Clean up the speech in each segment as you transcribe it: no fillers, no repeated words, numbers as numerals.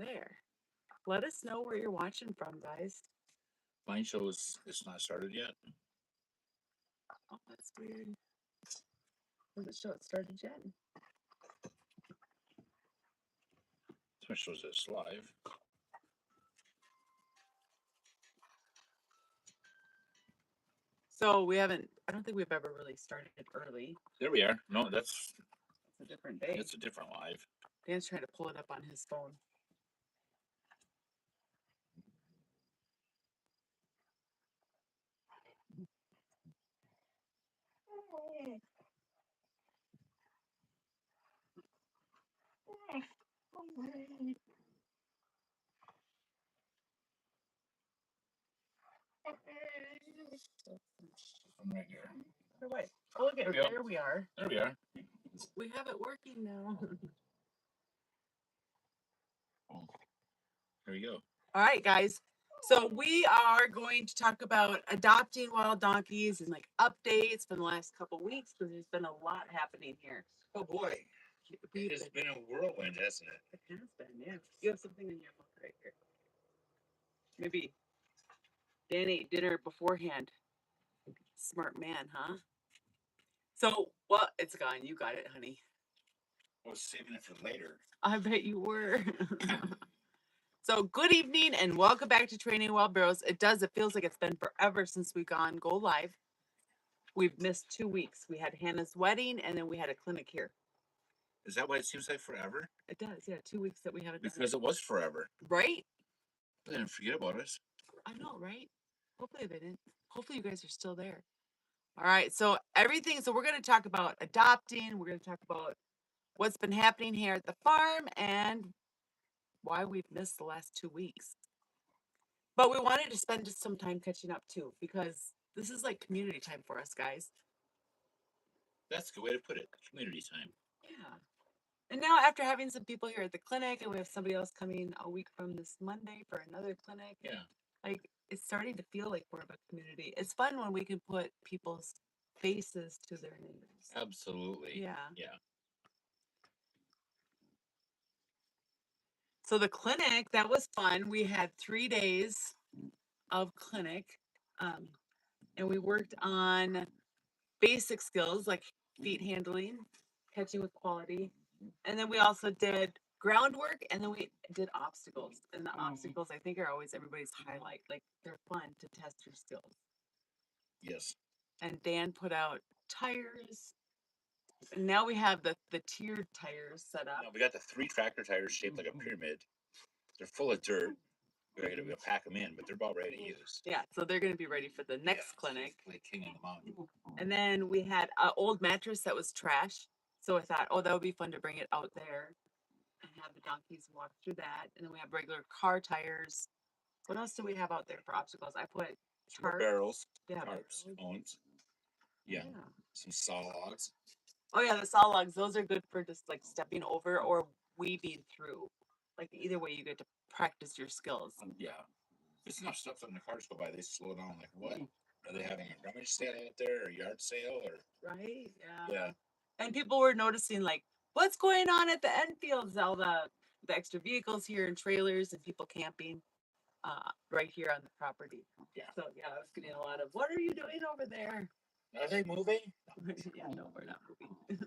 There. Let us know where you're watching from, guys. Mine shows it's not started yet. Oh, that's weird. Doesn't show it started yet. This one shows it's live. So we haven't, I don't think we've ever really started early. There we are. No, that's It's a different day. it's a different live. Dan's trying to pull it up on his phone. I'm right here. Wait. Oh, look at There we go. there we are. There we are. We have it working now. There we go. All right, guys. So we are going to talk about adopting wild donkeys and like updates from the last couple weeks because there's been a lot happening here. Oh boy, it's been a whirlwind, hasn't it? It has been, yeah. You have something in your book right here. Maybe Dan ate dinner beforehand. Smart man, huh? So, well, it's gone. You got it, honey. I was saving it for later. I bet you were. So, good evening and welcome back to Training Wild Burros. It feels like it's been forever since we've go live. We've missed 2 weeks. We had Hannah's wedding and then we had a clinic here. Is that why it seems like forever? It does, yeah. 2 weeks that we haven't done Because it was forever. Right? They didn't forget about us. I know, right? Hopefully they didn't. Hopefully you guys are still there. All right. So we're going to talk about adopting. We're going to talk about what's been happening here at the farm and why we've missed the last 2 weeks. But we wanted to spend just some time catching up too, because this is like community time for us, guys. That's a good way to put it. Community time. Yeah. And now after having some people here at the clinic and we have somebody else coming a week from this Monday for another clinic. Yeah. Like it's starting to feel like we're a community. It's fun when we can put people's faces to their names. Absolutely. Yeah. Yeah. So the clinic, that was fun. We had 3 days of clinic, and we worked on basic skills like feet handling, catching with quality, and then we also did groundwork, and then we did obstacles. And the obstacles, I think, are always everybody's highlight. Like they're fun to test your skills. Yes. And Dan put out tires. And now we have the tiered tires set up. Now we got the 3 tractor tires shaped like a pyramid. They're full of dirt. We're going to pack them in, but they're about ready to use. Yeah, so they're going to be ready for the next clinic. Like king of the mountain. And then we had an old mattress that was trash. So I thought, oh, that would be fun to bring it out there and have the donkeys walk through that. And then we have regular car tires. What else do we have out there for obstacles? I put barrels, yeah, tarps, owns. Yeah. Some saw logs. Oh yeah, the saw logs. Those are good for just like stepping over or weaving through. Like either way, you get to practice your skills. Yeah. It's enough stuff when the cars go by, they slow down. Like, what? Are they having a rummage sale out there or a yard sale? Or right? Yeah. Yeah. And people were noticing like, what's going on at the Enfields? All the extra vehicles here and trailers and people camping right here on the property. Yeah. So yeah, I was getting a lot of, what are you doing over there? Are they moving? Yeah, no, we're not moving.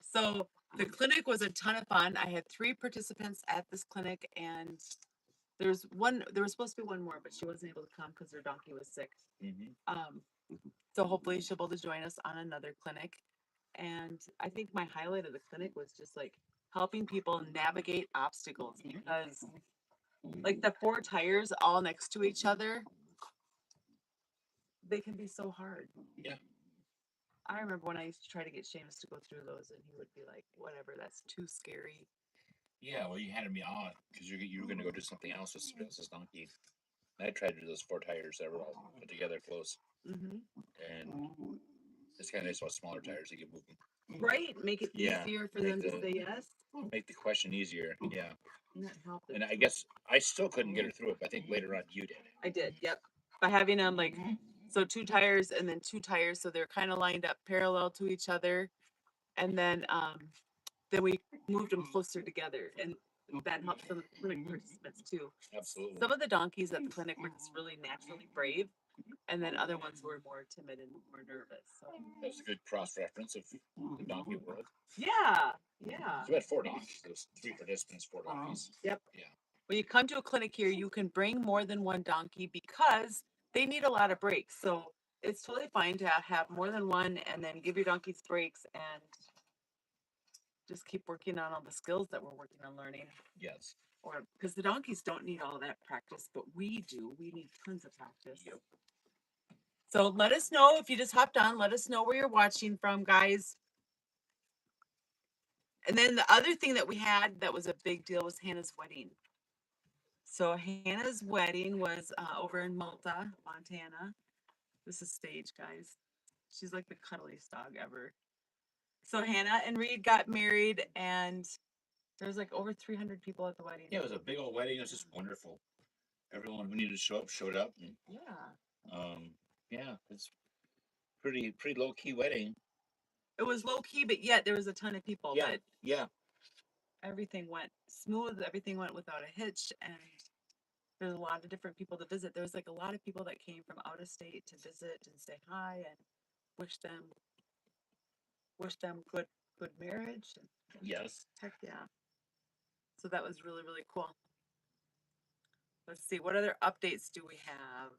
So the clinic was a ton of fun. I had 3 participants at this clinic, and there was supposed to be one more, but she wasn't able to come because her donkey was sick. So hopefully she'll be able to join us on another clinic. And I think my highlight of the clinic was just like helping people navigate obstacles, because like the 4 tires all next to each other, they can be so hard. Yeah. I remember when I used to try to get Seamus to go through those, and he would be like, whatever, that's too scary. Yeah, well, you had me on because you were going to go do something else with Spence's donkey. And I tried to do those 4 tires that were all put together close. And it's kind of nice about smaller tires. You can move them. Right, make it easier for them to say yes. Make the question easier, yeah. And that helped. And I guess I still couldn't get her through it, but I think later on you did. I did, yep. By having them like, so 2 tires and then 2 tires, so they're kind of lined up parallel to each other. And then we moved them closer together. And that helps some of the clinic participants too. Absolutely. Some of the donkeys at the clinic were just really naturally brave, and then other ones were more timid and more nervous. So That's a good cross reference of the donkey world. yeah, yeah. So we had 4 donkeys. There's 3 participants, 4 donkeys. Yep. Yeah. When you come to a clinic here, you can bring more than one donkey because they need a lot of breaks. So it's totally fine to have more than one and then give your donkeys breaks and just keep working on all the skills that we're working on learning. Yes. Or because the donkeys don't need all that practice, but we do. We need tons of practice. Yep. So let us know if you just hopped on. Let us know where you're watching from, guys. And then the other thing that we had that was a big deal was Hannah's wedding. So Hannah's wedding was over in Malta, Montana. This is stage, guys. She's like the cuddliest dog ever. So Hannah and Reed got married, and there's like over 300 people at the wedding. Yeah, it was a big old wedding. It was just wonderful. Everyone who needed to show up showed up. And, yeah, it's pretty low key wedding. It was low key, but yet there was a ton of people. Yeah, but yeah. everything went smooth. Everything went without a hitch, and there's a lot of different people to visit. There was like a lot of people that came from out of state to visit and say hi and wish them good marriage. And Yes. heck yeah. So that was really, really cool. Let's see, what other updates do we have?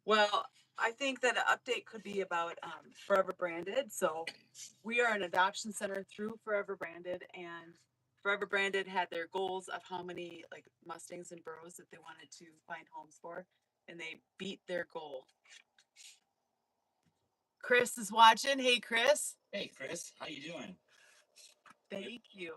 Well, I think that an update could be about Forever Branded. So we are an adoption center through Forever Branded, and Forever Branded had their goals of how many like Mustangs and Burros that they wanted to find homes for, and they beat their goal. Chris is watching. Hey, Chris. Hey, Chris, how you doing? Thank you.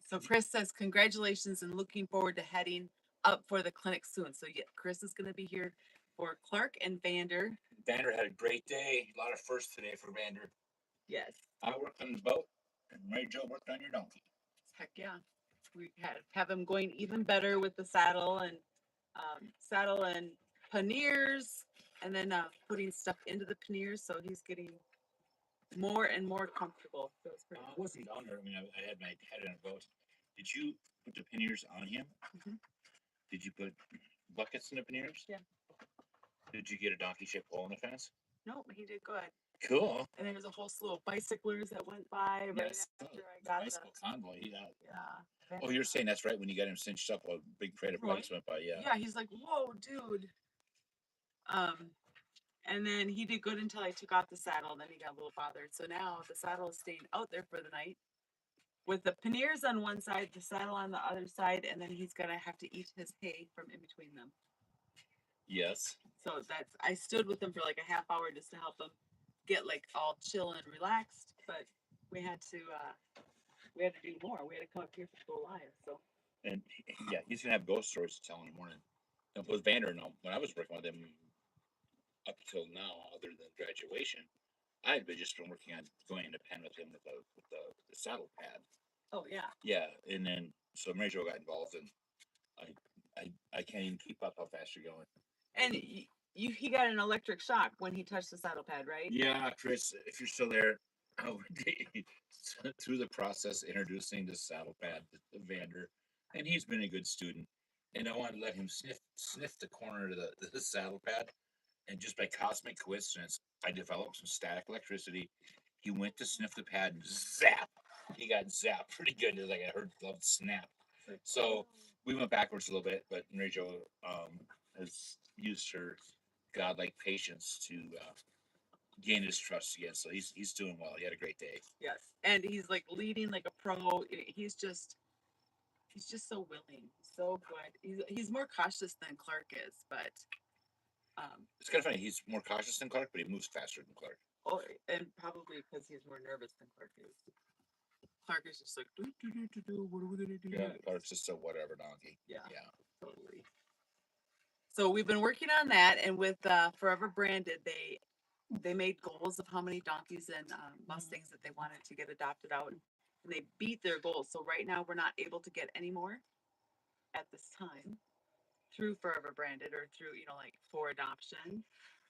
So Chris says congratulations and looking forward to heading up for the clinic soon. So yeah, Chris is going to be here for Clark and Vander. Vander had a great day. A lot of firsts today for Vander. Yes. I worked on the boat, and MaryJo worked on your donkey. Heck yeah. We have him going even better with the saddle and panniers, and then putting stuff into the panniers. So he's getting more and more comfortable. So it's pretty I wasn't on there. I mean, I had my head in a boat. Did you put the panniers on him? Mm-hmm. Did you put buckets in the panniers? Yeah. Did you get a donkey-shaped hole in the fence? No, he did good. Cool. And then there's a whole slew of bicyclers that went by right after I got bicycle convoy. Yeah. Yeah. Oh, you're saying that's right when you got him cinched up, a big parade of bikes went by. Yeah. Yeah, he's like, whoa, dude. And then he did good until I took off the saddle, and then he got a little bothered. So now the saddle is staying out there for the night with the panniers on one side, the saddle on the other side, and then he's gonna have to eat his hay from in between them. Yes. So I stood with him for like a half hour just to help him get like all chill and relaxed, but we had to do more. We had to come up here for go live. So and yeah, he's gonna have ghost stories to tell in the morning. And with Vander, no, when I was working with him up till now, other than graduation, I had just been working on going independent with him with the saddle pad. Oh yeah. Yeah, and then so MaryJo got involved, and I can't even keep up how fast you're going. And he got an electric shock when he touched the saddle pad, right? Yeah, Chris, if you're still there, through the process introducing the saddle pad to Vander, and he's been a good student. And I wanted to let him sniff the corner of the saddle pad, and just by cosmic coincidence, I developed some static electricity. He went to sniff the pad, and zap! He got zapped pretty good. It was like I heard the snap. So we went backwards a little bit, but MaryJo has used her godlike patience to gain his trust again. So he's doing well. He had a great day. Yes, and he's like leading like a pro. He's just so willing, so good. He's more cautious than Clark is, but it's kind of funny. He's more cautious than Clark, but he moves faster than Clark. Oh, and probably because he's more nervous than Clark is. Clark is just like, what are we gonna do? Yeah, Clark's just a whatever donkey. Yeah, totally. So we've been working on that, and with Forever Branded, they made goals of how many donkeys and Mustangs that they wanted to get adopted out, and they beat their goals. So right now we're not able to get any more at this time through Forever Branded or through like for adoption.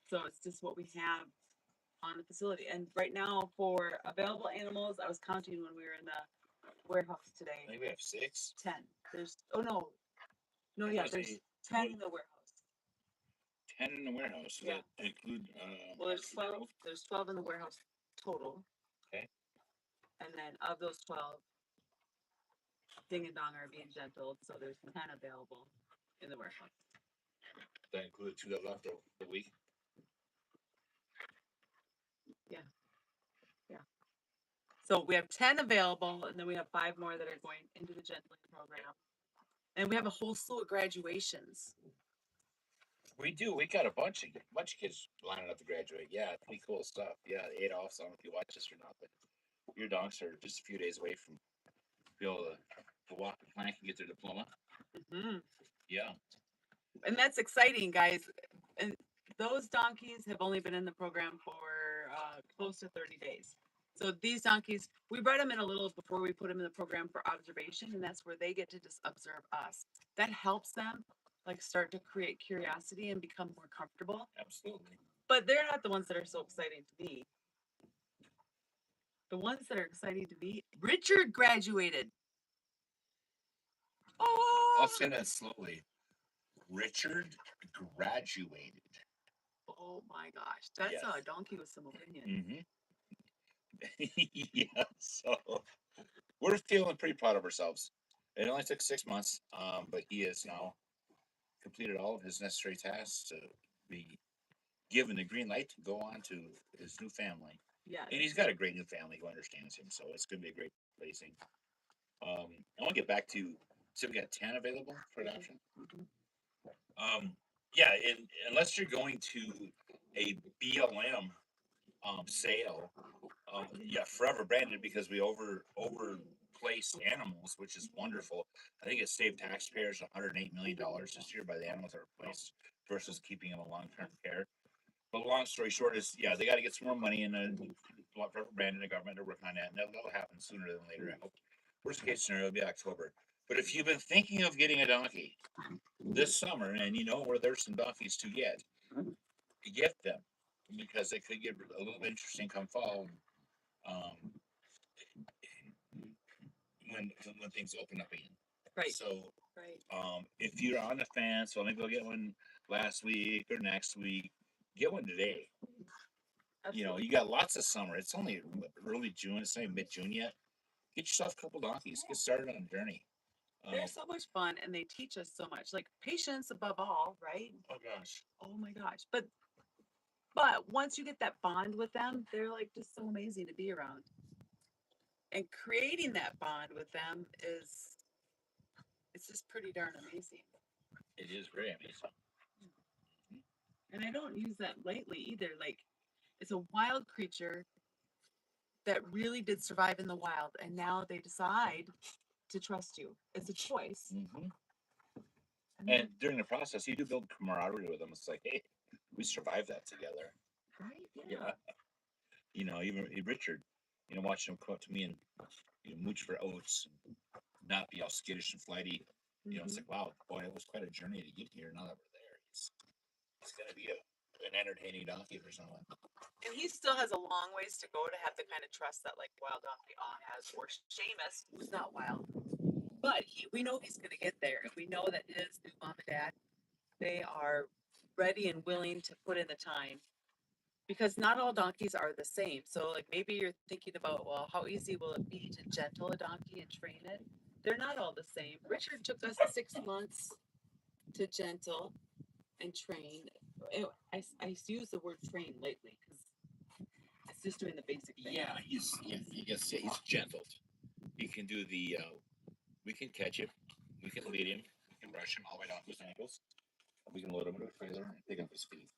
So it's just what we have on the facility. And right now, for available animals, I was counting when we were in the warehouse I today. think we have 6. 10. There's no, I yeah, thought there's they- 10 in the warehouse. 10 in the warehouse. Does Yeah. that include? Well, there's 12. There's 12 in the warehouse total. Okay. And then of those 12, Ding and Dong are being gentled, so there's 10 available in the warehouse. That include 2 that left the week. So we have 10 available, and then we have 5 more that are going into the gentling program. And we have a whole slew of graduations. We do. We got a bunch of kids lining up to graduate. Yeah, pretty cool stuff. Yeah, Adolphs. I don't know if you watch this or not, but your dogs are just a few days away from be able to walk the plank and get their diploma. Mm-hmm. Yeah. And that's exciting, guys. And those donkeys have only been in the program for close to 30 days. So these donkeys, we brought them in a little before we put them in the program for observation, and that's where they get to just observe us. That helps them like start to create curiosity and become more comfortable. Absolutely. But they're not the ones that are so exciting to me. The ones that are exciting to me, Richard graduated. Oh, I'll say that slowly. Richard graduated. oh my gosh, that's Yes. a donkey with some opinion. Mm-hmm. Yeah. So we're feeling pretty proud of ourselves. It only took 6 months, but he has now completed all of his necessary tasks to be given the green light to go on to his new family. Yeah. And he's got a great new family who understands him, so it's going to be a great placing. I want to get back to, so we got 10 available for adoption. Yeah, unless you're going to a BLM sale, yeah, forever branded, because we overplaced animals, which is wonderful. I think it saved taxpayers $108 million this year by the animals that were placed versus keeping them in long-term care. But long story short is, yeah, they got to get some more money in the forever branded, the government are working on that, and that'll happen sooner than later. I hope. Worst case scenario will be October. But if you've been thinking of getting a donkey this summer, and you know where there's some donkeys to get them, because it could get a little bit interesting come fall. When things open up again. Right. So, right. If you're on the fence, well, maybe I'll get one last week or next week. Get one today. Absolutely. You know, you got lots of summer. It's only early June. It's not mid-June yet. Get yourself a couple donkeys. Get started on a journey. They're so much fun, and they teach us so much. Like patience above all, right? Oh gosh. Oh my gosh. But once you get that bond with them, they're like just so amazing to be around. And creating that bond with them it's just pretty darn amazing. It is very amazing. And I don't use that lightly either. Like it's a wild creature that really did survive in the wild, and now they decide to trust you. It's a choice. Mm-hmm. And during the process, you do build camaraderie with them. It's like, hey, we survived that together. Right? Yeah. You know, even Richard, you know, watching him come up to me and mooch for oats and not be all skittish and flighty. You know, it's like, wow, boy, it was quite a journey to get here. Now that we're there, it's going to be an entertaining donkey for someone. And he still has a long ways to go to have the kind of trust that like Wild Donkey Aw has, or Seamus, who's not wild. But we know he's going to get there, and we know that his new mom and dad, they are ready and willing to put in the time, because not all donkeys are the same. So like maybe you're thinking about, well, how easy will it be to gentle a donkey and train it? They're not all the same. Richard took us 6 months to gentle and train. I use the word train lately because it's just doing the basic thing. Yeah, he's gentled. He can do the, we can catch him, we can lead him, we can brush him all the way down to his ankles, we can load him into a trailer and pick up his feet.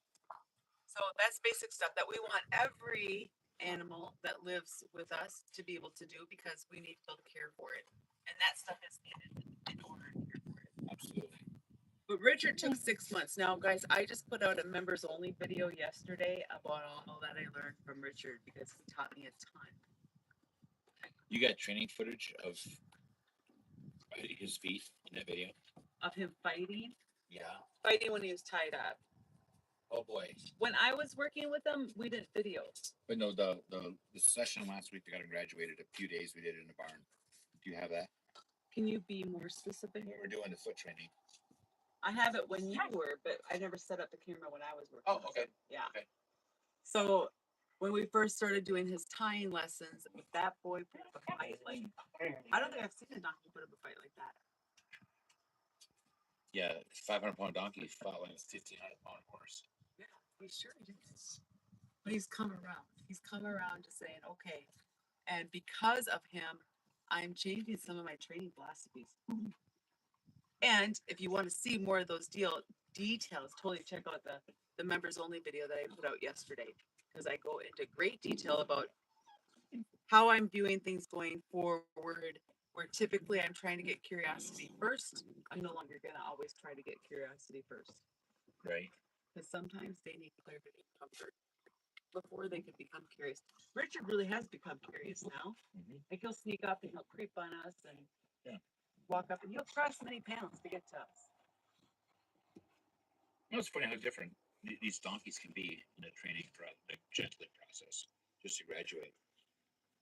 So that's basic stuff that we want every animal that lives with us to be able to do, because we need to care for it. And that stuff is needed in order to care for it. Absolutely. But Richard took 6 months. Now, guys, I just put out a members only video yesterday about all that I learned from Richard, because he taught me a ton. You got training footage of his feet in that video? Of him fighting? Yeah. Fighting when he was tied up. Oh boy. When I was working with them, we did video. But no, the session last week, they got him graduated. A few days we did it in the barn. Do you have that? Can you be more specific? We were doing the foot training. I have it when you were, but I never set up the camera when I was working. Oh, okay. Yeah. Okay. So when we first started doing his tying lessons, that boy put up a fight like I don't think I've seen a donkey put up a fight like that. Yeah, 500-pound donkey fought like a 1,500-pound horse. Yeah, he sure is. But he's come around. He's come around to saying, okay. And because of him, I'm changing some of my training philosophies. And if you want to see more of those details, totally check out the members only video that I put out yesterday, because I go into great detail about how I'm viewing things going forward, where typically I'm trying to get curiosity first. I'm no longer going to always try to get curiosity first. Right. Because sometimes they need clarity and comfort before they can become curious. Richard really has become curious now. Mm-hmm. Like he'll sneak up and he'll creep on us and walk up and he'll cross many panels to get to us. You know, it's funny how different these donkeys can be in the training, the gentling process, just to graduate.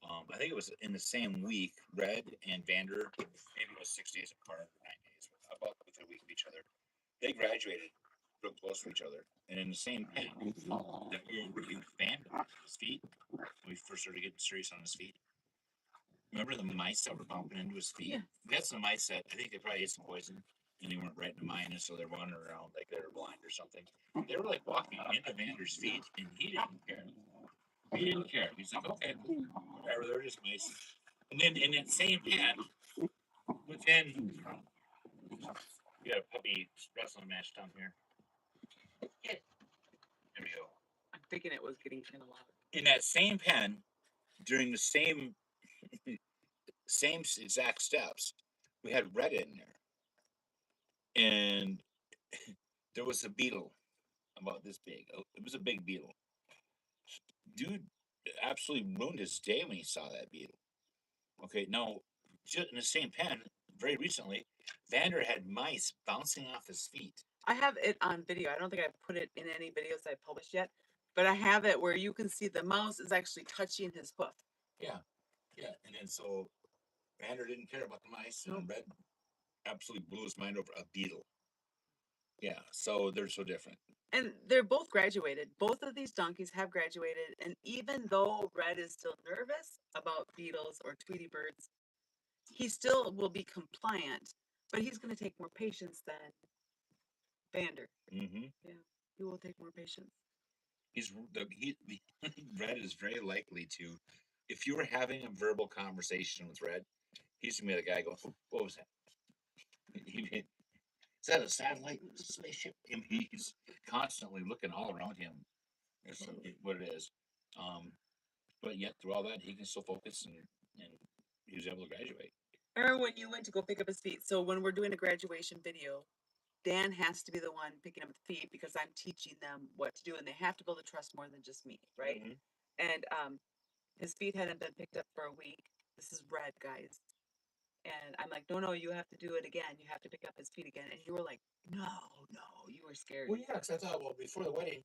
I think it was in the same week, Red and Vander, maybe it was 6 days apart, 9 days, about within a week of each other. They graduated real close to each other. And in the same pen that we were working with Vander on his feet, when we first started getting serious on his feet. Remember the mice that were bumping into his feet? Yeah. We had some mice that I think they probably ate some poison and they weren't right in the mind, and so they're wandering around like they're blind or something. They were like walking into Vander's feet and he didn't care. He didn't care. He's like, okay, whatever, they're just mice. And then in that same pen, within we got a puppy wrestling match down here. There we go. I'm thinking it was getting kind of loud. In that same pen, during the same exact steps, we had Red in there. And there was a beetle about this big. It was a big beetle. Dude absolutely ruined his day when he saw that beetle. Okay, now, just in the same pen, very recently, Vander had mice bouncing off his feet. I have it on video. I don't think I've put it in any videos I've published yet, but I have it where you can see the mouse is actually touching his hoof. Yeah, yeah. And then so Vander didn't care about the mice, and Red absolutely blew his mind over a beetle. Yeah, so they're so different. And they're both graduated. Both of these donkeys have graduated. And even though Red is still nervous about beetles or Tweety birds, he still will be compliant, but he's going to take more patience than Vander. Mm-hmm. Yeah, he will take more patience. Red is very likely to, if you were having a verbal conversation with Red, he's gonna be the guy going, "What was that? Is that a satellite spaceship?" I mean, he's constantly looking all around him. That's what it is. But yet through all that, he can still focus and he was able to graduate. Remember when you went to go pick up his feet? So when we're doing a graduation video, Dan has to be the one picking up the feet because I'm teaching them what to do, and they have to build a trust more than just me, right? Mm-hmm. And his feet hadn't been picked up for a week. This is Red, guys. And I'm like, no, you have to do it again. You have to pick up his feet again. And you were like, no, you were scared. Well, yeah, because I thought, well, before the wedding,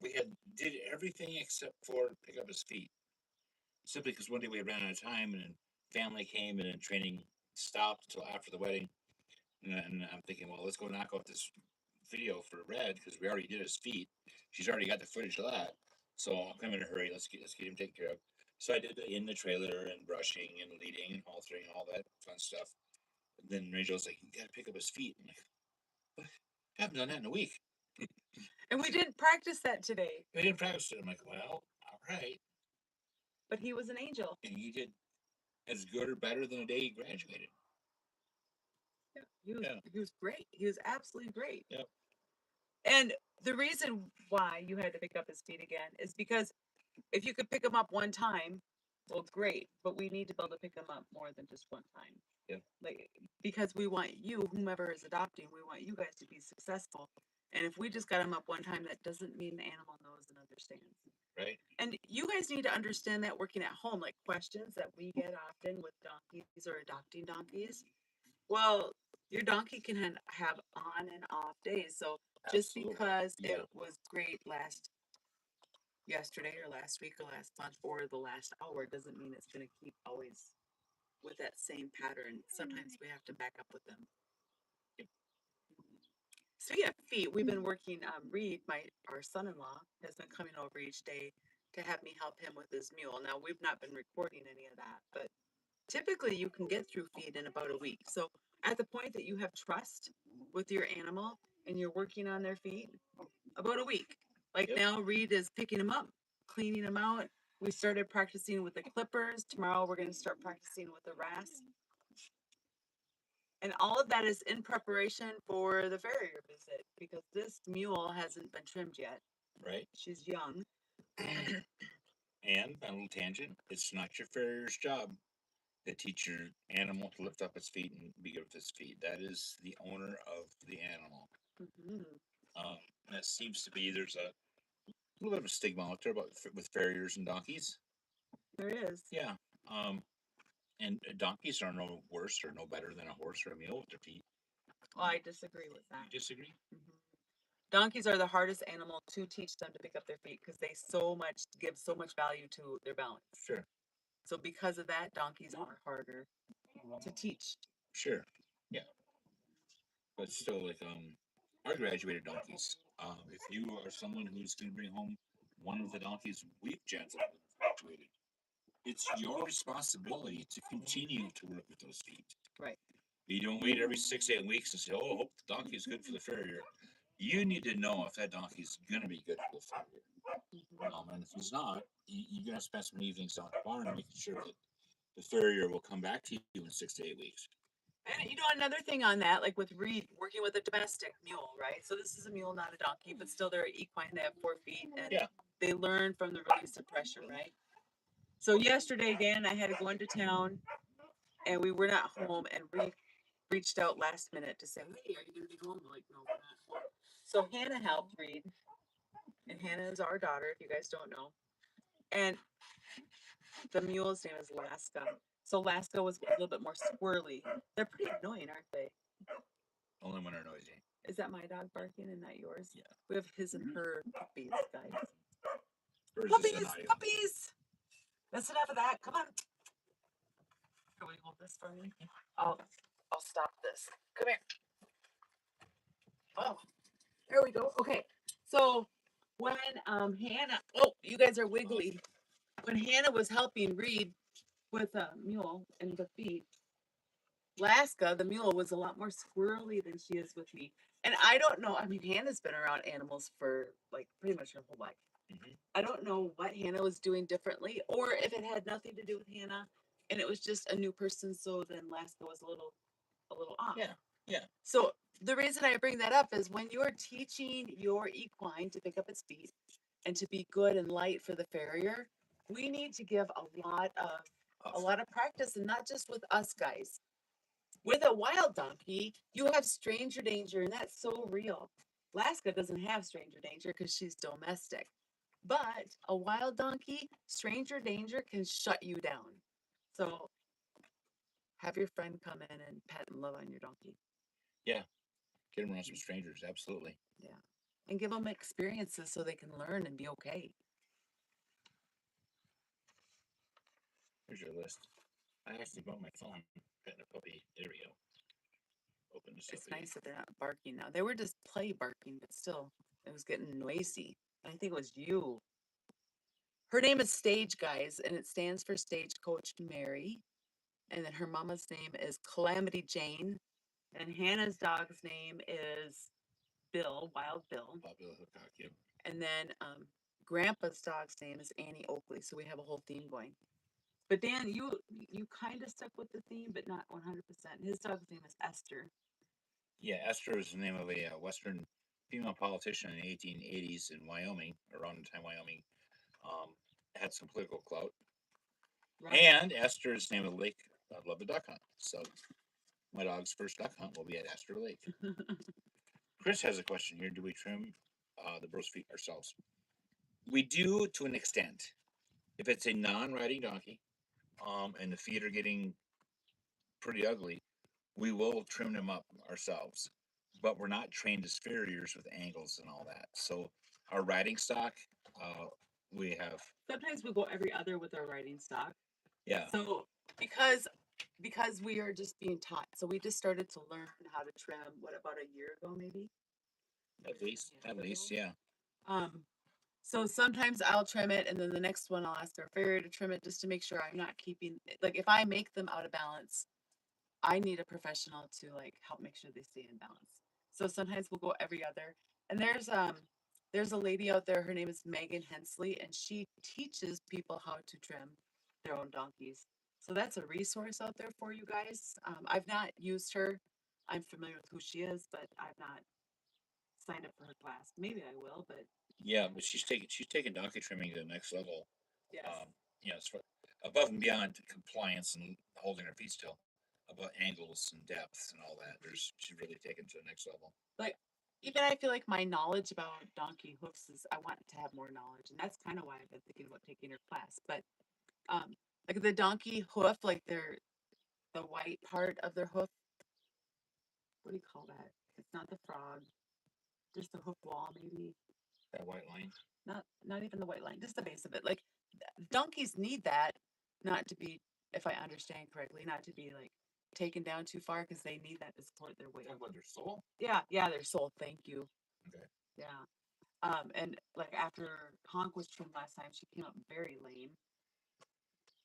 we did everything except for pick up his feet. Simply because one day we ran out of time, and then family came, and then training stopped until after the wedding. And I'm thinking, well, let's go knock out this video for Red because we already did his feet. She's already got the footage of that. So I'm in a hurry. Let's get him taken care of. So I did the in the trailer and brushing and leading and haltering and all that fun stuff. And then MaryJo's like, you gotta pick up his feet. I'm like, what? I haven't done that in a week. And we didn't practice that today. We didn't practice it. I'm like, well, all right. But he was an angel. And he did as good or better than the day he graduated. Yeah, he was great. He was absolutely great. Yep. And the reason why you had to pick up his feet again is because if you could pick him up one time, well, great. But we need to be able to pick him up more than just one time. Yeah. Like, because we want you, whomever is adopting, we want you guys to be successful. And if we just got him up one time, that doesn't mean the animal knows and understands. Right. And you guys need to understand that working at home, like questions that we get often with donkeys or adopting donkeys. Well, Your donkey can have on and off days. So just Absolutely. because Yeah. it was great yesterday or last week or last month or the last hour doesn't mean it's going to keep always with that same pattern. Sometimes we have to back up with them. So yeah, feet. We've been working. Reed, our son-in-law, has been coming over each day to have me help him with his mule. Now we've not been recording any of that, but typically you can get through feed in about a week. So at the point that you have trust with your animal and you're working on their feet, about a week. Like Yep. now, Reed is picking them up, cleaning them out. We started practicing with the clippers. Tomorrow we're going to start practicing with the rasp. And all of that is in preparation for the farrier visit because this mule hasn't been trimmed yet. Right. She's young. And a little tangent, it's not your farrier's job to teach your animal to lift up its feet and be good with its feet. That is the owner of the animal. That seems to be, there's a little bit of a stigma out there about with farriers and donkeys. There is. Yeah. And donkeys are no worse or no better than a horse or a mule with their feet. Well, I disagree with that. You disagree? Donkeys are the hardest animal to teach them to pick up their feet because they give so much value to their balance. Sure. So because of that, donkeys are harder to teach. Sure. Yeah. But still, like our graduated donkeys. If you are someone who's going to bring home one of the donkeys we've graduated, it's your responsibility to continue to work with those feet. Right. You don't wait every 6-8 weeks and say, "Oh, I hope the donkey is good for the farrier." You need to know if that donkey is going to be good for the farrier. And if he's not, you're going to spend some evenings on the barn making sure that the farrier will come back to you in 6 to 8 weeks. And another thing on that, like with Reed working with a domestic mule, right? So this is a mule, not a donkey, but still they're equine. They have 4 feet, and they learn from the release of pressure, right? So yesterday, Dan, I had to go into town, and we were not home, and Reed reached out last minute to say, "Hey, are you going to be home?" I'm like, "No, we're not home." So Hannah helped Reed, and Hannah is our daughter, if you guys don't know, and the mule's name is Laska. So Laska was a little bit more squirrely. They're pretty annoying, aren't they? Only when they're noisy. Is that my dog barking and not yours? Yeah. We have his and her puppies, guys. Puppies! That's enough of that. Come on. Can we hold this for me? I'll stop this. Come here. Oh, there we go. Okay. So when Hannah, you guys are wiggly. When Hannah was helping Reed with a mule and the feet, Laska, the mule, was a lot more squirrely than she is with me. And I don't know. I mean, Hannah's been around animals for like pretty much her whole life. I don't know what Hannah was doing differently, or if it had nothing to do with Hannah, and it was just a new person. So then Laska was a little off. Yeah. So the reason I bring that up is when you're teaching your equine to pick up its feet and to be good and light for the farrier, we need to give a lot of practice, and not just with us guys. With a wild donkey, you have stranger danger, and that's so real. Laska doesn't have stranger danger because she's domestic. But a wild donkey, stranger danger can shut you down. So have your friend come in and pet and love on your donkey. Yeah. Get them around some strangers. Absolutely. Yeah. And give them experiences so they can learn and be okay. Here's your list. I actually brought my phone, petting a puppy. There we go. Open this It's up. nice that they're not barking now. They were just play barking, but still, it was getting noisy. I think it was you. Her name is Stage, guys, and it stands for Stagecoach Mary. And then her mama's name is Calamity Jane. And Hannah's dog's name is Bill, Wild Bill. Bill Hickok, yep. And then Grandpa's dog's name is Annie Oakley. So we have a whole theme going. But Dan, you kind of stuck with the theme, but not 100%. His dog's name is Esther. Yeah, Esther is the name of a Western female politician in the 1880s in Wyoming, around the time Wyoming had some political clout. Right. And Esther is the name of the lake I love the duck hunt. So my dog's first duck hunt will be at Esther Lake. Chris has a question here. Do we trim the Burros feet ourselves? We do to an extent. If it's a non-riding donkey and the feet are getting pretty ugly, we will trim them up ourselves, but we're not trained as farriers with angles and all that. So our riding stock, uh, we have, Sometimes we go every other with our riding stock. yeah, So because we are just being taught. So we just started to learn how to trim, what, about a year ago maybe? at least, yeah. Um, so sometimes I'll trim it and then the next one I'll ask our farrier to trim it just to make sure I'm not keeping, like if I make them out of balance, I need a professional to like help make sure they stay in balance. So sometimes we'll go every other. And there's a lady out there, her name is Megan Hensley, and she teaches people how to trim their own donkeys. So that's a resource out there for you guys. I've not used her. I'm familiar with who she is, but I've not signed up for her class. Maybe I will, but Yeah, but she's taking donkey trimming to the next level. yes. It's for above and beyond compliance and holding her feet still, about angles and depth and all that. She's really taken to the next level. Like even I feel like my knowledge about donkey hoofs is, I want to have more knowledge, and that's kind of why I've been thinking about taking her class. But um, like the donkey hoof, like the white part of their hoof. What do you call that? It's not the frog, just the hoof wall, maybe. That white line. Not even the white line, just the base of it. Like donkeys need that, not to be, if I understand correctly, not to be like taken down too far because they need that to support their weight. Talking about their soul. Yeah, their soul. Thank you. Okay. Yeah. And like after Honk was trimmed last time, she came up very lame.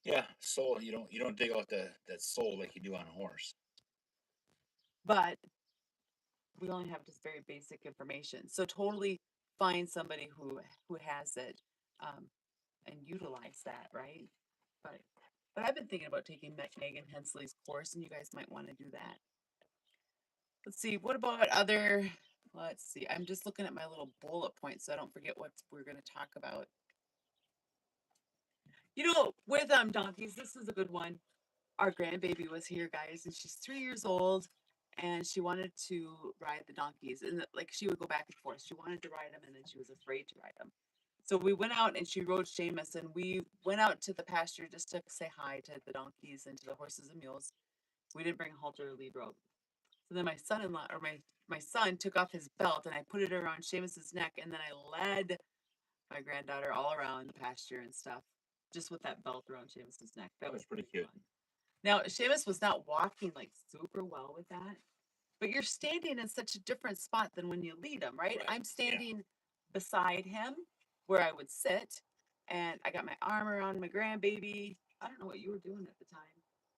Yeah, soul. You don't dig out that soul like you do on a horse. But we only have just very basic information. So totally find somebody who has it, um, and utilize that, right? But but I've been thinking about taking Megan Hensley's course, and you guys might want to do that. Let's see. What about other? Let's see. I'm just looking at my little bullet points so I don't forget what we're going to talk about. With donkeys, this is a good one. Our grandbaby was here, guys, and she's 3 years old, and she wanted to ride the donkeys, and like she would go back and forth. She wanted to ride them, and then she was afraid to ride them. So we went out, and she rode Seamus, and we went out to the pasture just to say hi to the donkeys and to the horses and mules. We didn't bring a halter or lead rope. So then my son-in-law, or my son, took off his belt, and I put it around Seamus's neck, and then I led my granddaughter all around the pasture and stuff, just with that belt around Seamus's neck. That was pretty pretty cute. fun. Now, Seamus was not walking like super well with that, but you're standing in such a different spot than when you lead him, right? Right, I'm yeah. standing beside him where I would sit, and I got my arm around my grandbaby. I don't know what you were doing at the time.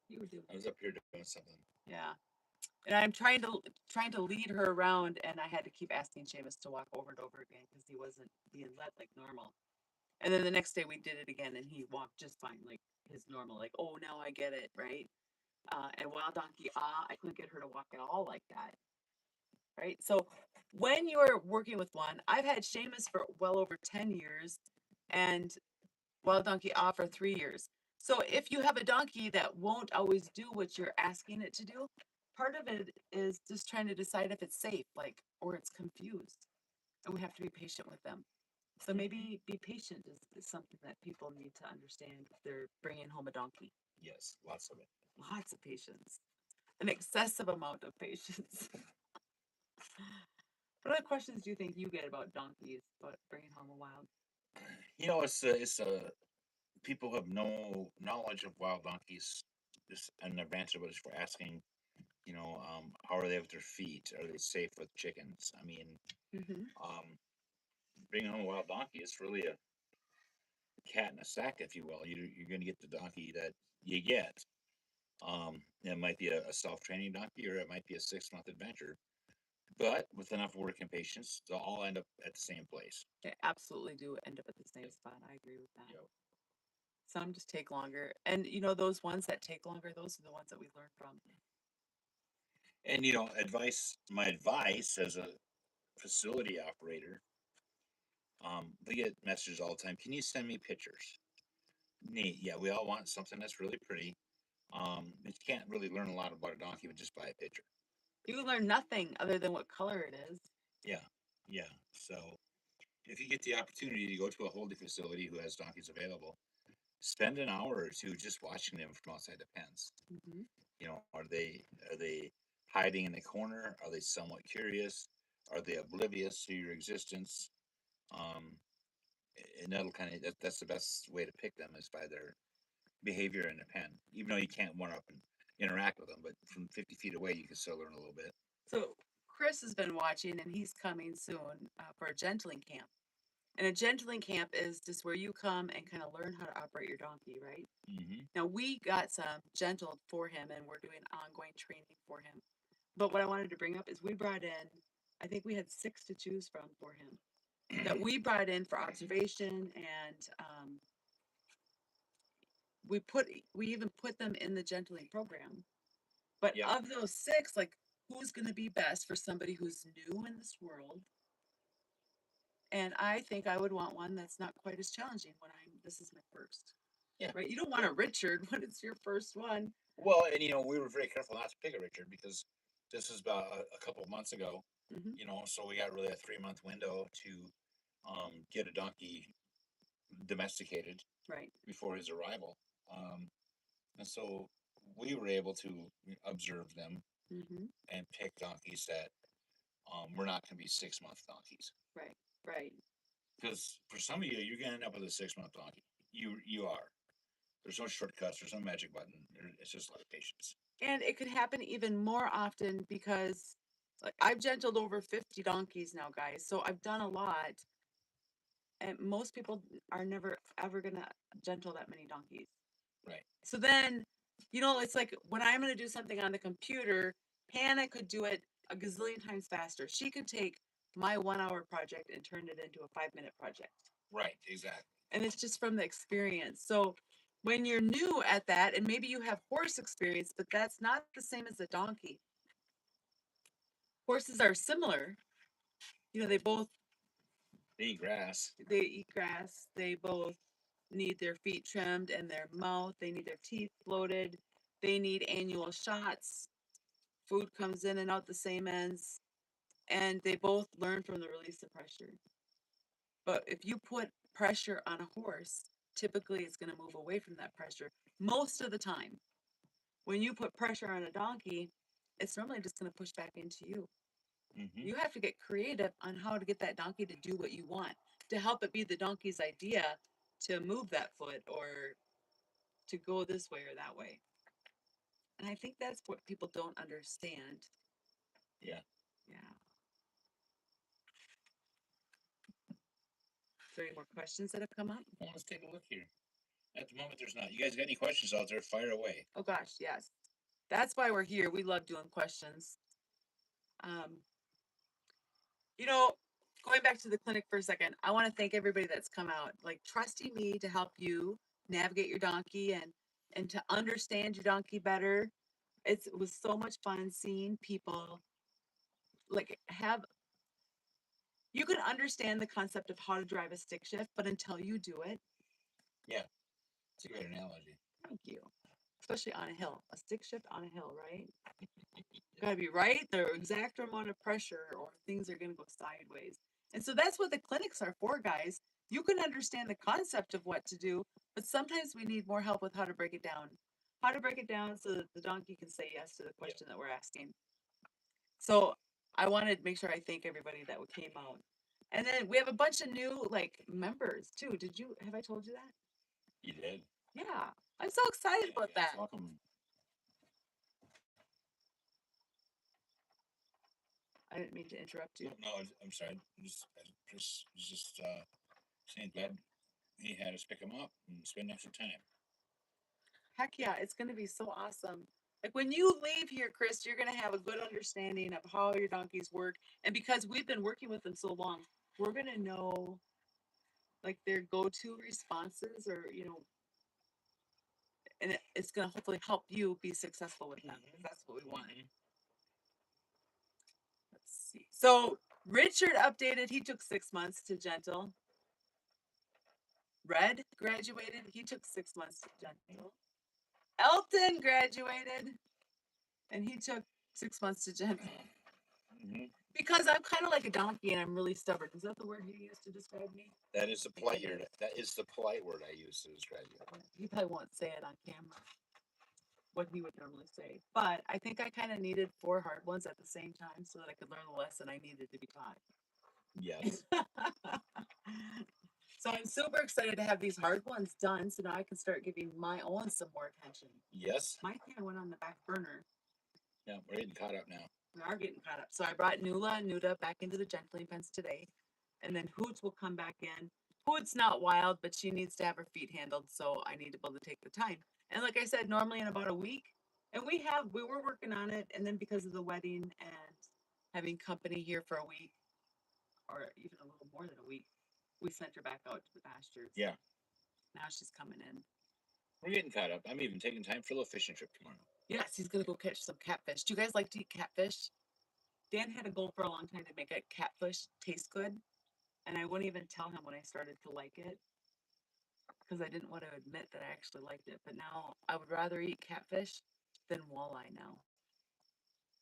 You were doing, I was up here doing something. yeah. And I'm trying to lead her around, and I had to keep asking Seamus to walk over and over again because he wasn't being led like normal. And then the next day we did it again, and he walked just fine, like his normal, like, oh, now I get it, right? And Wild Donkey I couldn't get her to walk at all like that, right? So when you're working with one, I've had Seamus for well over 10 years and Wild Donkey for 3 years. So if you have a donkey that won't always do what you're asking it to do, part of it is just trying to decide if it's safe, like, or it's confused. And we have to be patient with them. So maybe be patient is something that people need to understand if they're bringing home a donkey. Yes, lots of it. Lots of patience, an excessive amount of patience. What other questions do you think you get about donkeys, about bringing home a wild? It's people who have no knowledge of wild donkeys. Just an advantage of it is for asking, how are they with their feet? Are they safe with chickens? I mean, um, bringing home a wild donkey is really a cat in a sack, if you will. You're going to get the donkey that you get. It might be a self-training donkey, or it might be a 6-month adventure. But with enough work and patience, they'll all end up at the same place. They absolutely do end up at the same Yep. spot. I agree with that. Yep. Some just take longer. And those ones that take longer, those are the ones that we learn from. And my advice as a facility operator, we get messages all the time. Can you send me pictures? Neat. Yeah, we all want something that's really pretty. You can't really learn a lot about a donkey with just by a picture. You learn nothing other than what color it is. Yeah. So if you get the opportunity to go to a holding facility who has donkeys available, spend an hour or two just watching them from outside the pens. Mm-hmm. Are they hiding in the corner? Are they somewhat curious? Are they oblivious to your existence? Um, and that'll kind of that's the best way to pick them is by their behavior in a pen. Even though you can't one up and interact with them, but from 50 feet away, you can still learn a little bit. So Chris has been watching, and he's coming soon for a gentling camp. And a gentling camp is just where you come and kind of learn how to operate your donkey, right? Mm-hmm. Now we got some gentled for him, and we're doing ongoing training for him. But what I wanted to bring up is we brought in, I think we had 6 to choose from for him that we brought in for observation, and we even put them in the gentling program. But Yeah. of those 6, like, who's going to be best for somebody who's new in this world? And I think I would want one that's not quite as challenging when this is my first. Yeah. Right? You don't want a Richard when it's your first one. Well, and we were very careful not to pick a Richard because this was about a couple of months ago. Mm-hmm. So we got really a 3-month window to get a donkey domesticated Right. before his arrival. And so we were able to observe them Mm-hmm. and pick donkeys that were not going to be 6-month donkeys. Right. Right. Because for some of you, you're going to end up with a 6-month donkey. You are. There's no shortcuts. There's no magic button. It's just a lot of patience. And it could happen even more often because, like, I've gentled over 50 donkeys now, guys. So I've done a lot. And most people are never ever going to gentle that many donkeys. Right. So then, it's like when I'm going to do something on the computer, Hannah could do it a gazillion times faster. She could take my 1-hour project and turn it into a 5-minute project. Right, exactly. And it's just from the experience. So when you're new at that, and maybe you have horse experience, but that's not the same as a donkey. Horses are similar. They both eat grass. They eat grass. They both need their feet trimmed and their mouth. They need their teeth floated. They need annual shots. Food comes in and out the same ends. And they both learn from the release of pressure. But if you put pressure on a horse, typically it's going to move away from that pressure most of the time. When you put pressure on a donkey, it's normally just going to push back into you. Mm-hmm. You have to get creative on how to get that donkey to do what you want, to help it be the donkey's idea to move that foot or to go this way or that way. And I think that's what people don't understand. Yeah. Yeah. Is there any more questions that have come up? Well, let's take a look here. At the moment, there's not. You guys got any questions out there? Fire away. Oh gosh, yes. That's why we're here. We love doing questions. Um, going back to the clinic for a second, I want to thank everybody that's come out, like trusting me to help you navigate your donkey and to understand your donkey better. It was so much fun seeing people like you can understand the concept of how to drive a stick shift, but until you do it. Yeah, it's a great analogy. Thank you. Especially on a hill, a stick shift on a hill, right? Got to be right, the exact amount of pressure, or things are going to go sideways. And so that's what the clinics are for, guys. You can understand the concept of what to do, but sometimes we need more help with how to break it down. How to break it down so that the donkey can say yes to the question that we're asking. So I wanted to make sure I thank everybody that came out. And then we have a bunch of new members too. Have I told you that? You did. Yeah. I'm so excited about that. Welcome. I didn't mean to interrupt you. No, I'm sorry. Just saying glad he had us pick him up and spend extra time. Heck yeah, it's going to be so awesome. Like when you leave here, Chris, you're going to have a good understanding of how your donkeys work. And because we've been working with them so long, we're going to know like their go-to responses and it's going to hopefully help you be successful with them. That's what we want. Let's see. So Richard updated. He took 6 months to gentle. Red graduated. He took 6 months to gentle. Elton graduated. And he took 6 months to gentle. Mm-hmm. Because I'm kind of like a donkey and I'm really stubborn. Is that the word you used to describe me? That is the polite word. That is the polite word I use to describe you. You probably won't say it on camera. what he would normally say. But I think I kind of needed 4 hard ones at the same time so that I could learn the lesson I needed to be taught. Yes. So I'm super excited to have these hard ones done. So now I can start giving my own some more attention. Yes. My kind of went on the back burner. Yeah, we're getting caught up now. We are getting caught up. So I brought Nula and Nuda back into the gentling pens today. And then Hoots will come back in. Hoots not wild, but she needs to have her feet handled. So I need to be able to take the time. And like I said, normally in about a week. And we were working on it. And then because of the wedding and having company here for a week, or even a little more than a week, we sent her back out to the pastures. Yeah. Now she's coming in. We're getting caught up. I'm even taking time for a little fishing trip tomorrow. Yes, he's gonna go catch some catfish. Do you guys like to eat catfish? Dan had a goal for a long time to make a catfish taste good, and I wouldn't even tell him when I started to like it because I didn't want to admit that I actually liked it. But now I would rather eat catfish than walleye now.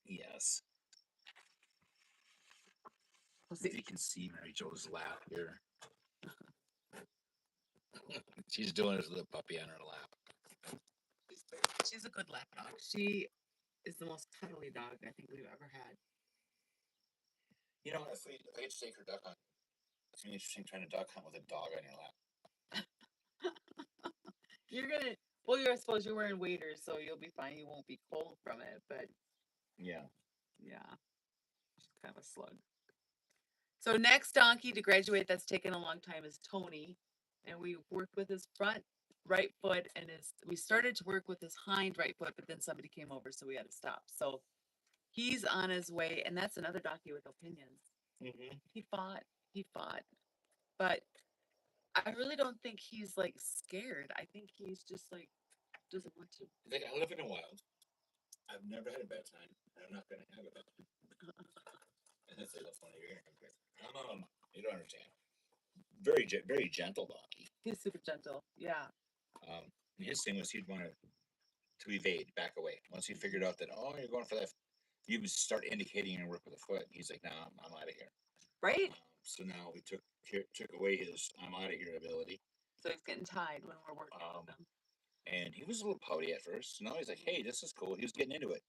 Yes. We'll If see. you can see MaryJo's lap here. She's doing this little puppy on her lap. She's a good lap dog. She is the most cuddly dog I think we've ever had. You know, if I get to take her duck hunt, it's gonna be interesting trying to duck hunt with a dog on your lap. Well, I suppose you're wearing waders, so you'll be fine. You won't be cold from it, but Yeah. she's kind of a slug. So next donkey to graduate that's taken a long time is Tony, and we worked with his front right foot and we started to work with his hind right foot, but then somebody came over, so we had to stop. So he's on his way, and that's another donkey with opinions. Mm-hmm. He fought, but I really don't think he's like scared. I think he's just like doesn't want to. Like, I live in the wild. I've never had a bad time, and I'm not gonna have a bad time. And that's a little funny. You're gonna compare. No. You don't understand. Very gentle donkey. He's super gentle. Yeah. His thing was he'd want to evade, back away. Once he figured out that, oh, you're going for that, you would start indicating your work with the foot. He's like, nah, I'm out of here. Right? So now we took away his I'm out of here ability. So he's getting tied when we're working with him. And he was a little pouty at first. So now he's like, hey, this is cool. He was getting into it.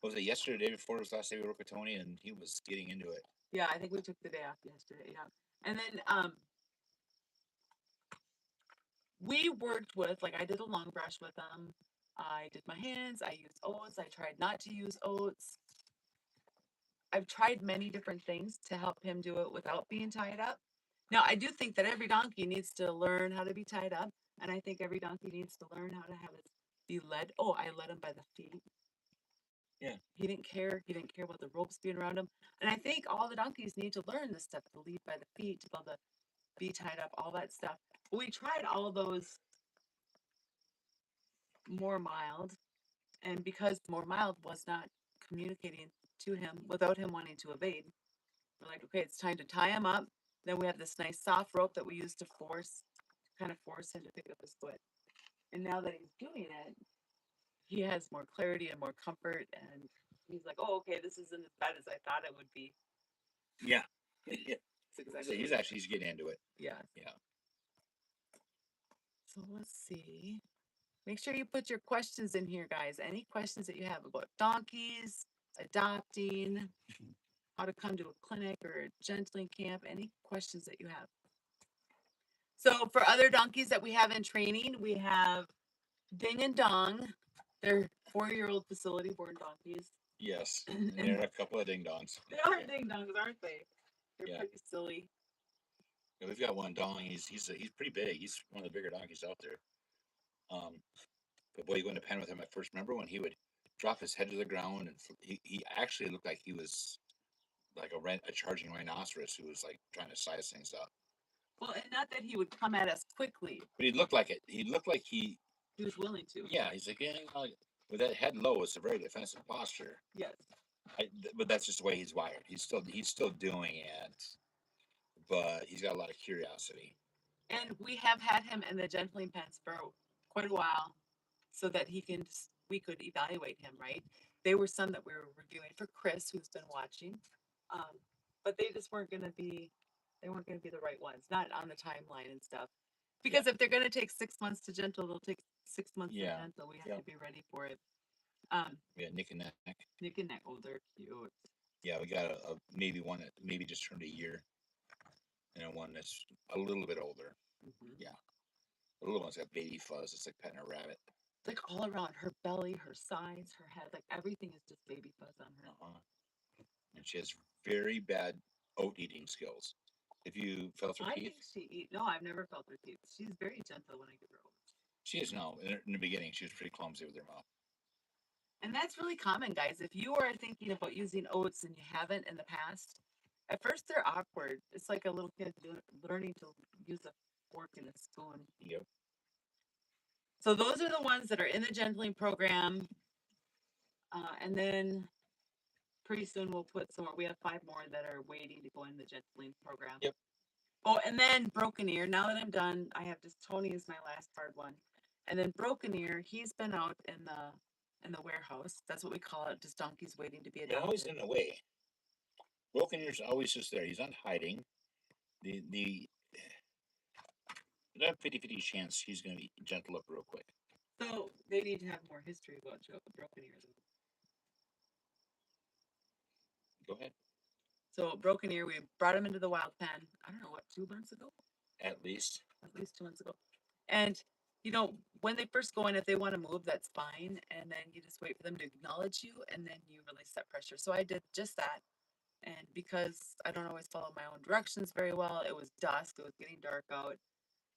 Was it yesterday, the day before his last day we worked with Tony, and he was getting into it. Yeah, I think we took the day off yesterday. Yeah. And then we worked with, like, I did a long brush with him. I did my hands. I used oats. I tried not to use oats. I've tried many different things to help him do it without being tied up. Now, I do think that every donkey needs to learn how to be tied up. And I think every donkey needs to learn how to have it be led. Oh, I led him by the feet. Yeah. He didn't care. He didn't care about the ropes being around him. And I think all the donkeys need to learn this stuff, to lead by the feet, to be able to be tied up, all that stuff. But we tried all of those more mild. And because more mild was not communicating to him without him wanting to evade, we're like, okay, it's time to tie him up. Then we have this nice soft rope that we use to kind of force him to pick up his foot. And now that he's doing it, he has more clarity and more comfort. And he's like, oh, okay, this isn't as bad as I thought it would be. Yeah. Exactly. He's getting into it. Yeah. So let's see. Make sure you put your questions in here, guys. Any questions that you have about donkeys, adopting, how to come to a clinic or a gentling camp, any questions that you have. So for other donkeys that we have in training, we have Ding and Dong. They're 4-year-old facility born donkeys. Yes. And there are a couple of ding dongs. They are ding dongs, aren't they? They're pretty silly. Yeah, we've got one dong. He's pretty big. He's one of the bigger donkeys out there. But boy, you go in the pen with him at first. Remember when he would drop his head to the ground, and he actually looked like he was like a charging rhinoceros who was like trying to size things up. Well, and not that he would come at us quickly, but he looked like it. He looked like he was willing to. Yeah, he's like, with that head low, it's a very defensive posture. Yes. But that's just the way he's wired. He's still doing it, but he's got a lot of curiosity. And we have had him in the gentling pens for quite a while, so that we could evaluate him, right? They were some that we were reviewing for Chris, who's been watching, but they just weren't going to be the right ones, not on the timeline and stuff. Because if they're going to take 6 months to gentle, they'll take 6 months Yeah, in, so we have yeah. to be ready for it. We got Nick and Neck. Nick and Neck, oh, they're cute. Yeah, we got a maybe one that maybe just turned a year, and one that's a little bit older. Mhm. Yeah, the little one's got baby fuzz. It's like petting a rabbit. Like all around her belly, her sides, her head, like everything is just baby fuzz on her. Uh-huh. And she has very bad oat eating skills. If you felt her I teeth, think no, I've never felt her teeth. She's very gentle when I give her oats. she is now. In the beginning, she was pretty clumsy with her mouth. And that's really common, guys. If you are thinking about using oats and you haven't in the past, at first they're awkward. It's like a little kid learning to use a fork and a spoon. Yep. So those are the ones that are in the gentling program. And then pretty soon we'll put some more. We have 5 more that are waiting to go in the gentling program. Yep. Oh, and then broken ear. Now that I'm done, I have just Tony is my last hard one. And then broken ear, he's been out in the warehouse. That's what we call it. Just donkeys waiting to be They're always adopted. in the way. Broken ear's always just there. He's not hiding. The there's a 50-50 chance he's going to be gentle up real quick. So they need to have more history about broken ears. Go ahead. So broken ear, we brought him into the wild pen. I don't know what 2 months ago. At least. At least 2 months ago. And you know, when they first go in, if they want to move, that's fine. And then you just wait for them to acknowledge you, and then you release that pressure. So I did just that. And because I don't always follow my own directions very well, it was dusk. It was getting dark out,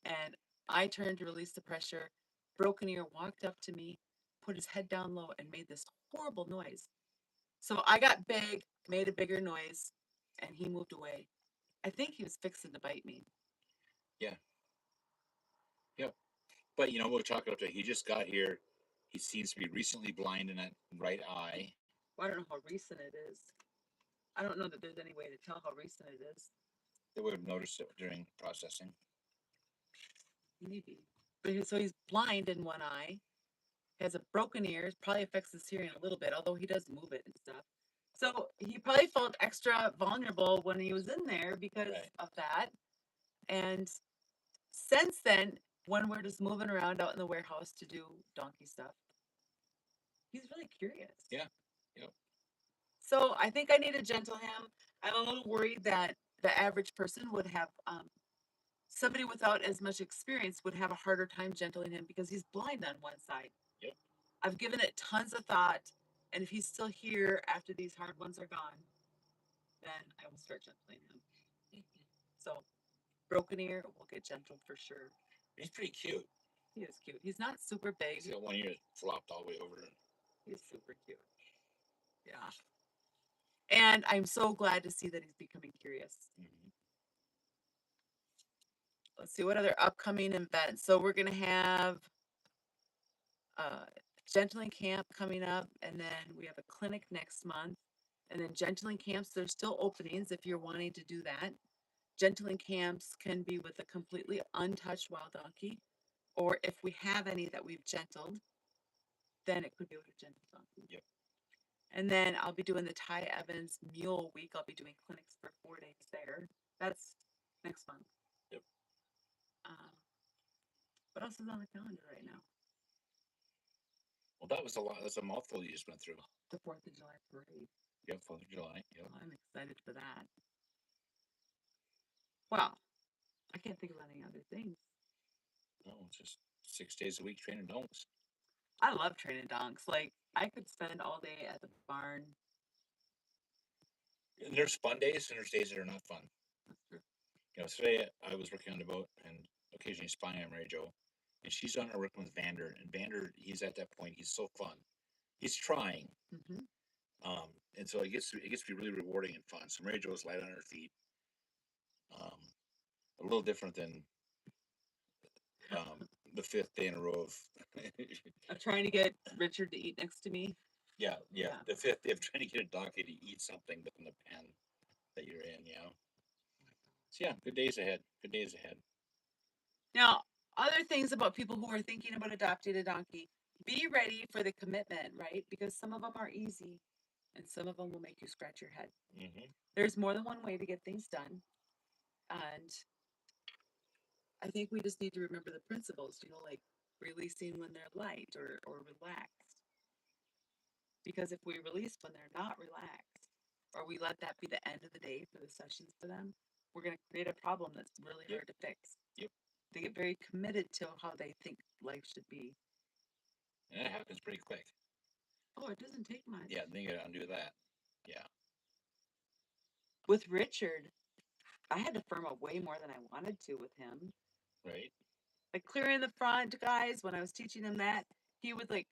and I turned to release the pressure. Broken ear walked up to me, put his head down low, and made this horrible noise. So I got big, made a bigger noise, and he moved away. I think he was fixing to bite me. Yeah. Yep. But you know, we'll talk about that. He just got here. He seems to be recently blind in that right eye. Well, I don't know how recent it is. I don't know that there's any way to tell how recent it is. They would have noticed it during processing. Maybe. But so he's blind in one eye, has a broken ear, probably affects his hearing a little bit, although he does move it and stuff. So he probably felt extra vulnerable when he was in there because of that. And since then, when we're just moving around out in the warehouse to do donkey stuff, he's really curious. Yeah. Yep. So I think I need to gentle him. I'm a little worried that the average person would have somebody without as much experience would have a harder time gentling him because he's blind on one side. Yep. I've given it tons of thought, and if he's still here after these hard ones are gone, then I will start gentling him. So, broken ear will get gentle for sure. He's pretty cute. He is cute. He's not super big. He's got one ear flopped all the way over. He's super cute. Yeah. And I'm so glad to see that he's becoming curious. Mm-hmm. Let's see what other upcoming events. So we're gonna have gentling camp coming up, and then we have a clinic next month, and then gentling camps. There's still openings if you're wanting to do that. Gentling camps can be with a completely untouched wild donkey, or if we have any that we've gentled, then it could be with a gentle donkey. Yep. And then I'll be doing the Ty Evans Mule Week. I'll be doing clinics for 4 days there. That's next month. Yep. What else is on the calendar right now? Well, that was a lot. That's a mouthful you just went through. The 4th of July parade. Yep, 4th of July. Yep. I'm excited for that. Well, I can't think of any other things. No, it's just 6 days a week training donks. I love training donks. Like, I could spend all day at the barn. And there's fun days and there's days that are not fun. That's true. You know, today I was working on the boat and occasionally spying on MaryJo. And she's on her working with Vander. And Vander, he's at that point, he's so fun. He's trying. Mm-hmm. And so it gets to be really rewarding and fun. So MaryJo is light on her feet. A little different than the 5th day in a row of trying to get Richard to eat next to me. Yeah. The 5th day of trying to get a donkey to eat something within the pen that you're in, So yeah, good days ahead. Good days ahead. Now, other things about people who are thinking about adopting a donkey, be ready for the commitment, right? Because some of them are easy and some of them will make you scratch your head. Mm-hmm. There's more than one way to get things done. And I think we just need to remember the principles, like releasing when they're light or relaxed. Because if we release when they're not relaxed, or we let that be the end of the day for the sessions for them, we're going to create a problem that's really Yep. hard to fix. Yep. They get very committed to how they think life should be. And that happens pretty quick. Oh, it doesn't take much. Yeah, then you gotta undo that. Yeah. With Richard, I had to firm up way more than I wanted to with him. Right. Like clearing the front, guys, when I was teaching him that, he would like,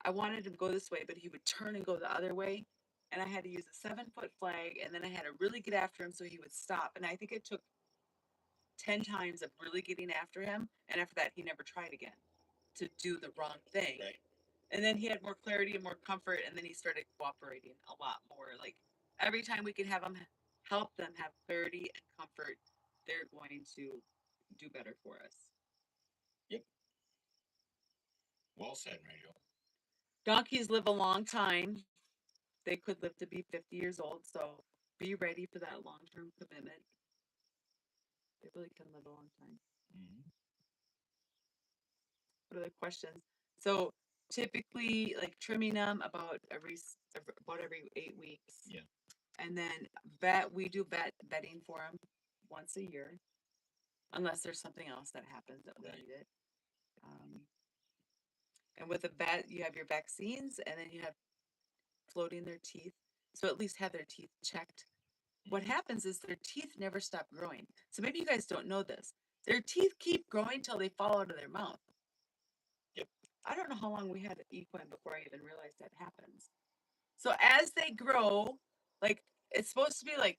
I wanted him to go this way, but he would turn and go the other way. And I had to use a 7-foot flag, and then I had to really get after him so he would stop. And I think it took 10 times of really getting after him. And after that, he never tried again to do the wrong thing. Right. And then he had more clarity and more comfort. And then he started cooperating a lot more. Like every time we could have him help them have clarity and comfort, they're going to do better for us. Yep. Well said, MaryJo. Donkeys live a long time. They could live to be 50 years old. So be ready for that long term commitment. They really can live a long time. Mm-hmm. What other questions? So typically, like trimming them about every 8 weeks. Yeah. And then we do vetting for them once a year, unless there's something else that happens that we Right. need it. And with a vet, you have your vaccines, and then you have floating their teeth. So at least have their teeth checked. What happens is their teeth never stop growing. So maybe you guys don't know this. Their teeth keep growing till they fall out of their mouth. Yep. I don't know how long we had equine before I even realized that happens. So as they grow, like it's supposed to be like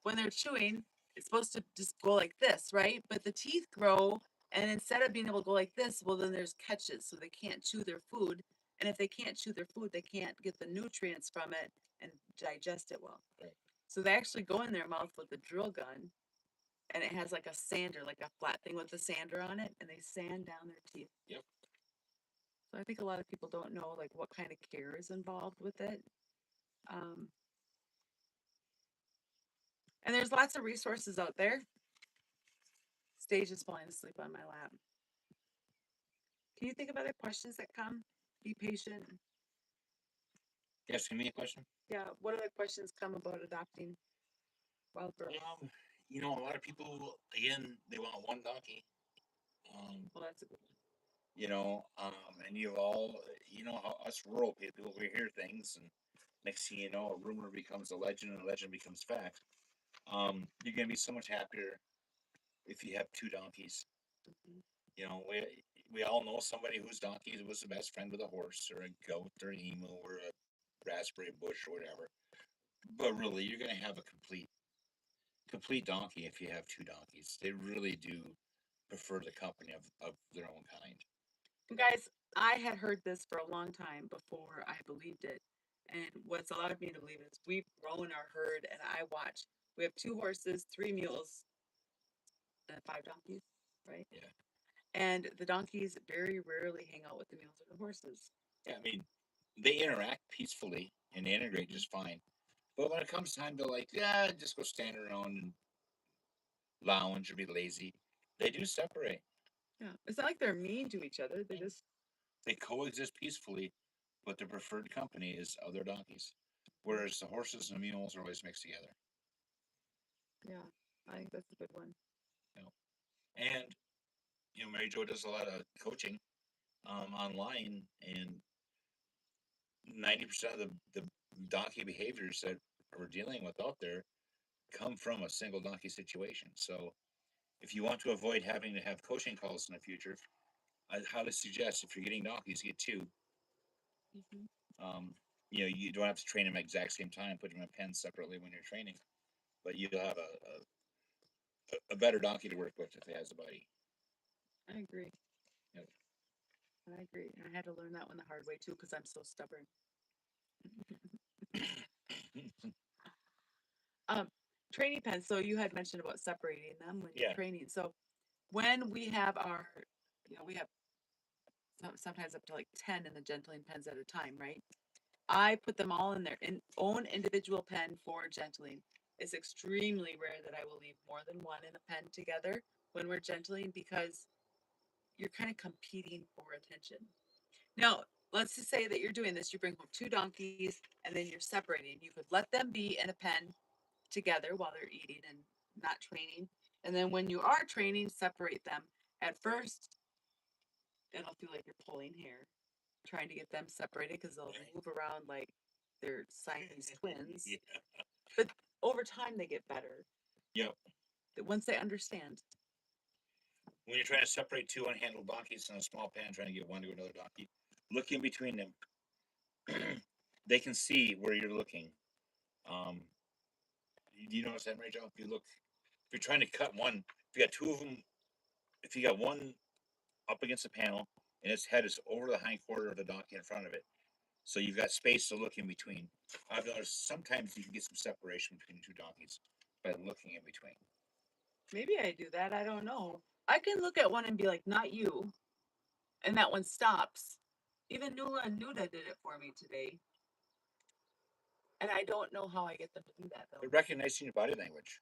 when they're chewing, it's supposed to just go like this, right? But the teeth grow, and instead of being able to go like this, well, then there's catches, so they can't chew their food. And if they can't chew their food, they can't get the nutrients from it and digest it well. Right. So they actually go in their mouth with a drill gun, and it has like a sander, like a flat thing with a sander on it, and they sand down their teeth. Yep. So I think a lot of people don't know like what kind of care is involved with it. And there's lots of resources out there. Stage is falling asleep on my lap. Can you think of other questions that come? Be patient. You asking me a question? Yeah. What other questions come about adopting wild Burros? A lot of people, again, they want one donkey. Well, that's a good one. And how us rural people, we hear things, and next thing you know, a rumor becomes a legend, and a legend becomes fact. You're gonna be so much happier if you have two donkeys. Mhm. We all know somebody whose donkey was the best friend with a horse, or a goat, or an emu, or a raspberry bush, or whatever. But really, you're gonna have a complete donkey if you have two donkeys. They really do prefer the company of their own kind. Guys, I had heard this for a long time before I believed it. And what's allowed me to believe it is we've grown our herd, and I watch. We have 2 horses, 3 mules, and 5 donkeys, right? Yeah. And the donkeys very rarely hang out with the mules or the horses. Yeah, I mean, they interact peacefully and they integrate just fine. But when it comes time to just go stand around and lounge or be lazy, they do separate. Yeah, it's not like they're mean to each other. They coexist peacefully, but their preferred company is other donkeys. Whereas the horses and the mules are always mixed together. Yeah, I think that's a good one. And MaryJo does a lot of coaching online, and 90% of the donkey behaviors that we're dealing with out there come from a single donkey situation. So if you want to avoid having to have coaching calls in the future, I highly suggest, if you're getting donkeys, get 2. You don't have to train them at the exact same time, put them in pens separately when you're training, but you'll have a better donkey to work with if it has a buddy. I agree. Yep. I agree. And I had to learn that one the hard way too, because I'm so stubborn. Training pens. So you had mentioned about separating them when you're training. So when we have we have sometimes up to like 10 in the gentling pens at a time, right? I put them all in their own individual pen for gentling. It's extremely rare that I will leave more than one in a pen together when we're gentling, because you're kind of competing for attention. Now, let's just say that you're doing this. You bring home two donkeys and then you're separating. You could let them be in a pen together while they're eating and not training. And then when you are training, separate them. At first, it'll feel like you're pulling hair, trying to get them separated because they'll move around like they're Siamese twins. Yeah. But over time, they get better. Yep. Once they understand. When you're trying to separate two unhandled donkeys in a small pen, trying to get one to another donkey, look in between them. They can see where you're looking. Do you notice that, MaryJo? If you're trying to cut one, if you got two of them, if you got one up against the panel and its head is over the hind quarter of the donkey in front of it, so you've got space to look in between. I've noticed sometimes you can get some separation between two donkeys by looking in between. Maybe I do that. I don't know. I can look at one and be like, not you. And that one stops. Even Nula and Nuda did it for me today. And I don't know how I get them to do that though. They're recognizing your body language.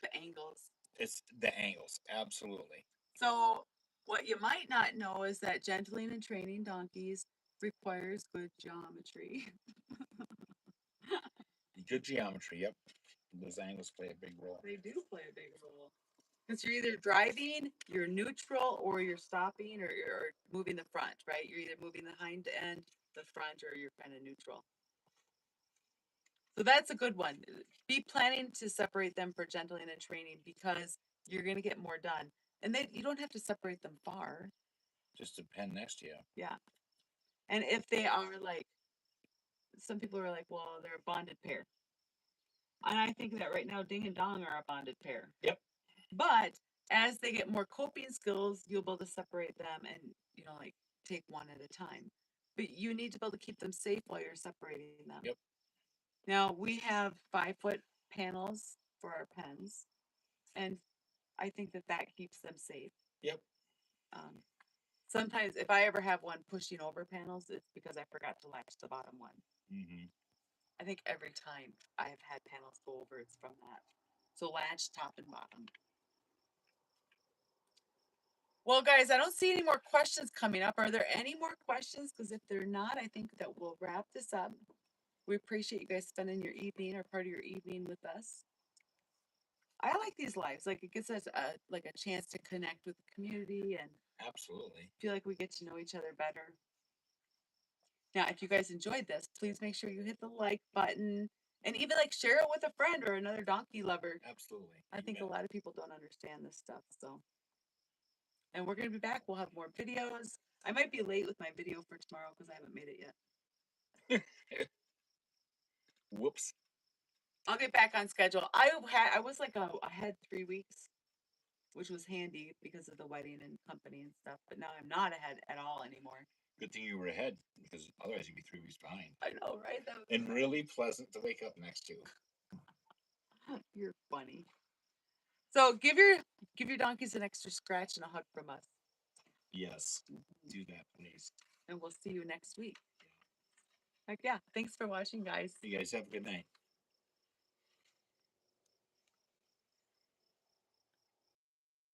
The angles. It's the angles, absolutely. So what you might not know is that gentling and training donkeys requires good geometry. Good geometry, yep. Those angles play a big role. They do play a big role. Because you're either driving, you're neutral, or you're stopping, or you're moving the front, right? You're either moving the hind end, the front, or you're kind of neutral. So that's a good one. Be planning to separate them for gentling and training because you're going to get more done. And then you don't have to separate them far. Just a pen next to you. Yeah. And if they are like, some people are like, well, they're a bonded pair. And I think that right now, Ding and Dong are a bonded pair. Yep. But as they get more coping skills, you'll be able to separate them and, like take one at a time. But you need to be able to keep them safe while you're separating them. Yep. Now we have 5-foot panels for our pens, and I think that keeps them safe. Yep. Sometimes if I ever have one pushing over panels, it's because I forgot to latch the bottom one. Mm-hmm. I think every time I've had panels go over, it's from that. So latch top and bottom. Well, guys, I don't see any more questions coming up. Are there any more questions? Because if they're not, I think that we'll wrap this up. We appreciate you guys spending your evening or part of your evening with us. I like these lives. Like it gives us a chance to connect with the community and absolutely feel like we get to know each other better. Now, if you guys enjoyed this, please make sure you hit the like button and even share it with a friend or another donkey lover. Absolutely. I think a lot of people don't understand this stuff. So, and we're going to be back. We'll have more videos. I might be late with my video for tomorrow because I haven't made it yet. Whoops. I'll get back on schedule. I was I had 3 weeks, which was handy because of the wedding and company and stuff. But now I'm not ahead at all anymore. Good thing you were ahead because otherwise you'd be 3 weeks behind. I know, right? And really pleasant to wake up next to. You're funny. So give your donkeys an extra scratch and a hug from us. Yes, do that, please. And we'll see you next week. Heck yeah. Thanks for watching, guys. You guys have a good night.